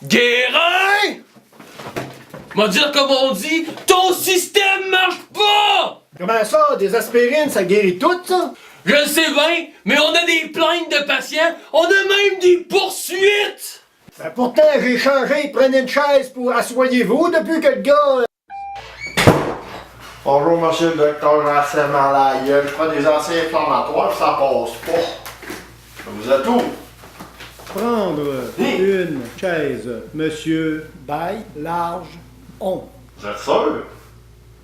Guérin! M'a dire comme on dit, ton système marche pas! Comment ça? Des aspirines, ça guérit tout, ça? Je le sais bien, mais on a des plaintes de patients, on a même des poursuites! Ben pourtant, j'ai changé, prenez une chaise pour assoyez-vous depuis que le gars... Bonjour, monsieur le docteur, j'ai assez mal à la gueule. Je prends des anti-inflammatoires, ça passe pas. Vous êtes où? Prendre une chaise, monsieur. Bail, large, on. Vous êtes sûr?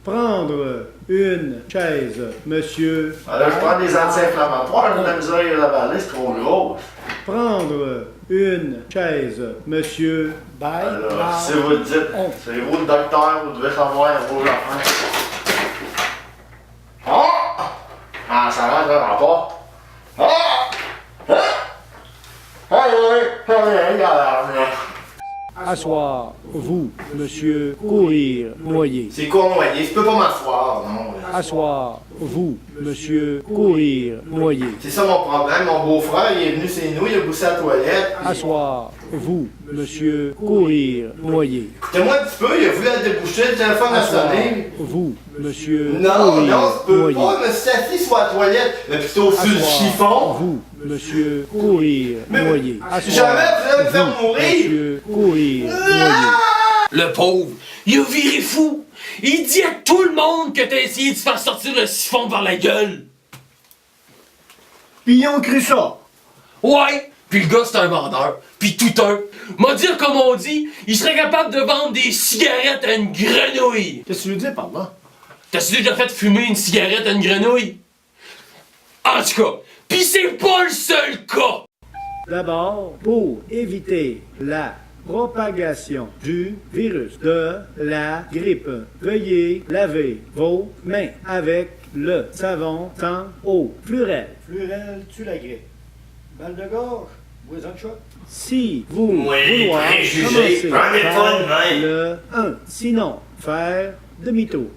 Prendre une chaise, monsieur. Alors, je prends des anti-inflammatoires, la misère à l'avaler, c'est trop gros. Prendre une chaise, monsieur. Bail, Alors, large, si vous le dites, on. c'est vous le docteur, vous devez savoir vos affaires. Ah! Ah, ça rentrera pas. Ah! Ah! Asseoir, vous, monsieur. Courir, noyer. C'est quoi, noyer? Je peux pas m'asseoir, non. Asseoir, vous, monsieur. Courir, noyer. C'est ça mon problème. Mon beau-frère, il est venu chez nous, il a boussé à la toilette. Asseoir, vous, monsieur. Courir, noyer. Écoutez-moi un petit peu, il a voulu la déboucher, le téléphone a sonné. Vous, monsieur. Non, courir, non, je peux noyer. pas, je me suis assis sur la toilette, mais plutôt sur le chiffon. Vous, monsieur. Courir, noyer. Jamais vous allez me faire vous, mourir. monsieur. Courir, noyer. Le pauvre, il a viré fou! Il dit à tout le monde que t'as essayé de faire sortir le siphon par la gueule! Pis ils ont cru ça. Ouais! Puis le gars c'est un vendeur, puis tout un. M'a dire comme on dit, il serait capable de vendre des cigarettes à une grenouille! Qu'est-ce que tu veux dire par là? T'as-tu déjà fait fumer une cigarette à une grenouille? En tout cas, pis c'est pas le seul cas! D'abord, pour éviter la propagation du virus de la grippe, veuillez laver vos mains avec le savon sans eau. Fluorel. Fluorel tue la grippe. Balle de gorge, boison de choc. Si vous vouloir commencer par le 1, sinon faire demi-tour.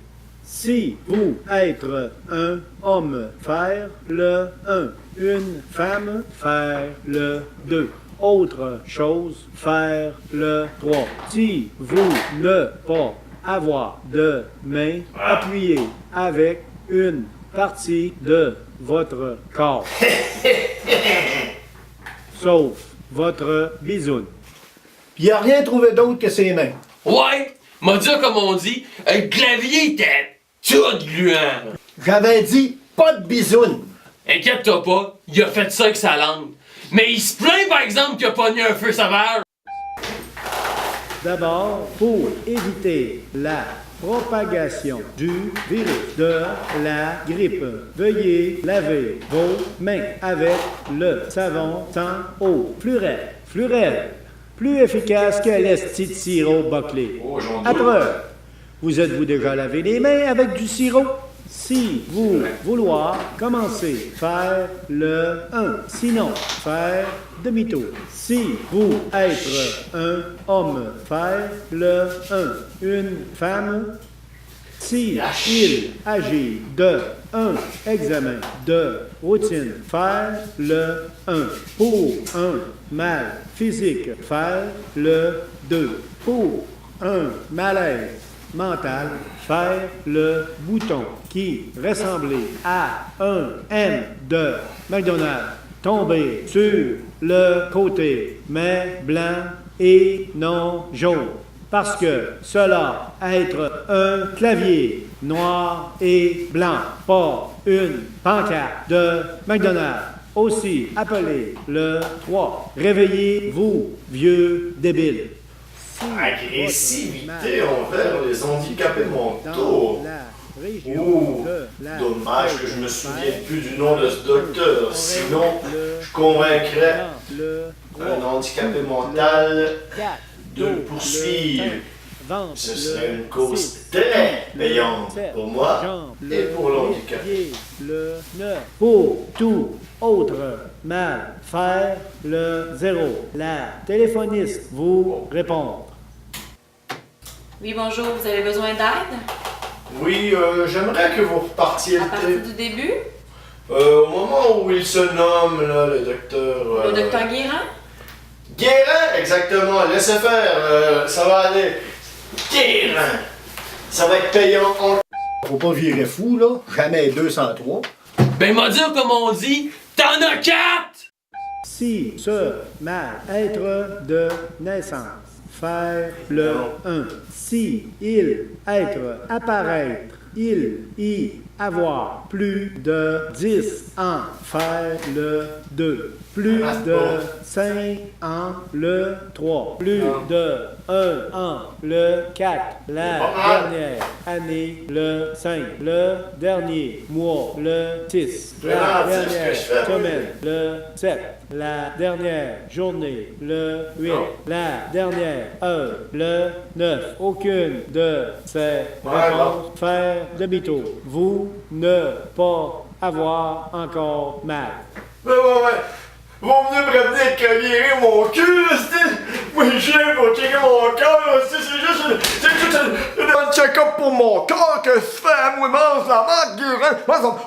Si vous être un homme, faire le 1. Une femme, faire le 2. Autre chose, faire le 3. Si vous ne pas avoir de main, appuyez avec une partie de votre corps. Sauf votre bisoune. Puis il a rien trouvé d'autre que ses mains. Ouais! M'a dit comme on dit, le clavier était tout gluant! J'avais dit pas de bisoune. Inquiète-toi pas, il a fait ça avec sa langue. Mais il se plaint par exemple qu'il a pogné un feu sauvage. D'abord, pour éviter la propagation du virus de la grippe, veuillez laver vos mains avec le savon sans eau. Fluorel. Fluorel. Plus efficace que l'esti de sirop Buckley. À preuve, vous êtes-vous déjà lavé les mains avec du sirop? Si vous vouloir commencer, faire le 1. Sinon, faire demi-tour. Si vous être un homme, faire le 1. Une femme, si il agit de 1 examen de routine, faire le 1. Pour un mal physique, faire le 2. Pour un malaise mental, faire le bouton qui ressemblait à un M de McDonald's tombé sur le côté, mais blanc et non jaune. Parce que cela être un clavier noir et blanc, pas une pancarte de McDonald's. Aussi appelé le 3. Réveillez-vous, vieux débile. Agressivité envers les handicapés mentaux. Ouh, dommage que je me souvienne plus du nom de ce docteur, sinon je convaincrais un handicapé mental de le poursuivre. Ce serait une cause très payante pour moi et pour l'handicapé. Pour tout autre mal, faire le 0. La téléphoniste vous répond. Oui, bonjour, vous avez besoin d'aide? Oui, j'aimerais que vous repartiez À partir du début? au moment où il se nomme, là, le docteur... Le docteur Guérin? Guérin, exactement, laissez faire, ça va aller. Guérin, ça va être payant en... Faut pas virer fou, là. Jamais 203. Ben, m'a dire comme on dit, t'en as 4! Si, ce, mal, être de naissance. Faire le 1. Si, il, être, apparaître, il, y, avoir. Plus de 10 ans. Faire le 2. Plus de 5 ans. Le 3. Plus de 1 an. Le 4. La dernière année. Le 5. Le dernier mois. Le 6. La dernière semaine. Le 7. La dernière journée, le 8, la dernière heure, le 9. Aucune de ces réponses. Faire demi-tour. Vous ne pas avoir encore mal. Ouais. Vous venez me ramener que virer mon cul, c'est... Moi, je viens pour checker mon cœur, c'est juste un check-up pour mon cœur que je fais. Moi, mange la marque, Guérin. Moi, ça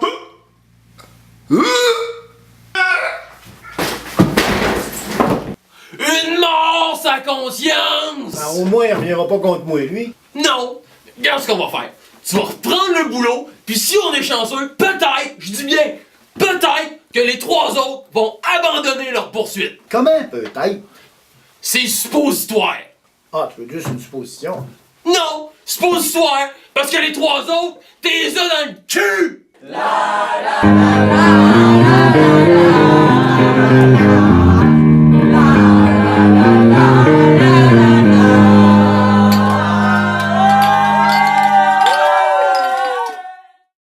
Une mort sa conscience! Ah, au moins, il reviendra pas contre moi, lui. Non! Regarde ce qu'on va faire. Tu vas reprendre le boulot, puis si on est chanceux, peut-être, je dis bien, peut-être que les 3 autres vont abandonner leur poursuite. Comment? Peut-être. C'est suppositoire. Ah, tu veux juste une supposition. Non! Suppositoire! Parce que les 3 autres, t'es là dans le cul!